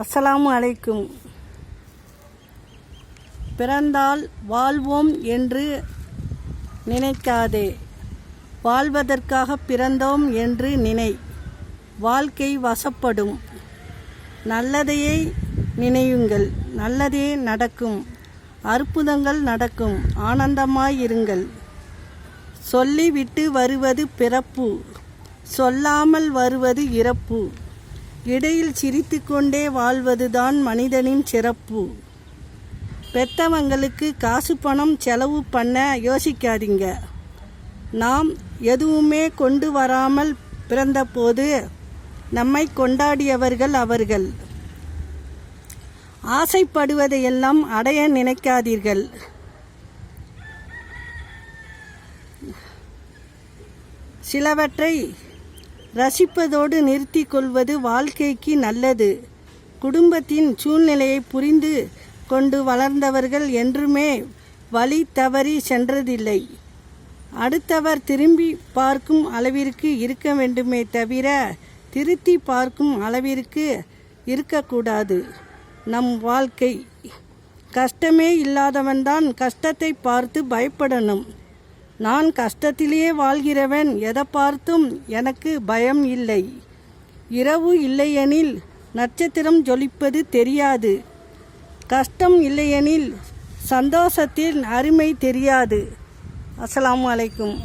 அஸ்ஸலாமு அலைக்கும். பிறந்தால் வாழ்வோம் என்று நினைக்காதே, வாழ்வதற்காக பிறந்தோம் என்று நினை. வாழ்க்கை வசப்படும். நல்லதையே நினையுங்கள், நல்லதே நடக்கும். அற்புதங்கள் நடக்கும். ஆனந்தமாயிருங்கள். சொல்லிவிட்டு வருவது பிறப்பு, சொல்லாமல் வருவது இறப்பு. இடையில் சிரித்து கொண்டே வாழ்வதுதான் மனிதனின் சிறப்பு. பெத்தவங்களுக்கு காசு பணம் செலவு பண்ண யோசிக்காதீங்க. நாம் எதுவுமே கொண்டு வராமல் பிறந்தபோது நம்மை கொண்டாடியவர்கள் அவர்கள். ஆசைப்படுவதையெல்லாம் அடைய நினைக்காதீர்கள். சிலவற்றை ரசிப்பதோடு நிறுத்தி கொள்வது வாழ்க்கைக்கு நல்லது. குடும்பத்தின் சூழ்நிலையை புரிந்து கொண்டு வளர்ந்தவர்கள் என்றுமே வழி தவறி சென்றதில்லை. அடுத்தவர் திரும்பி பார்க்கும் அளவிற்கு இருக்க வேண்டுமே தவிர திருத்தி பார்க்கும் அளவிற்கு இருக்கக்கூடாது. நம் வாழ்க்கை கஷ்டமே இல்லாதவன்தான் கஷ்டத்தை பார்த்து பயப்படணும். நான் கஷ்டத்திலேயே வாழ்கிறவன், எதை பார்த்தும் எனக்கு பயம் இல்லை. இரவு இல்லையெனில் நட்சத்திரம் ஜொலிப்பது தெரியாது. கஷ்டம் இல்லையெனில் சந்தோஷத்தின் அருமை தெரியாது. அஸ்ஸலாமு அலைக்கும்.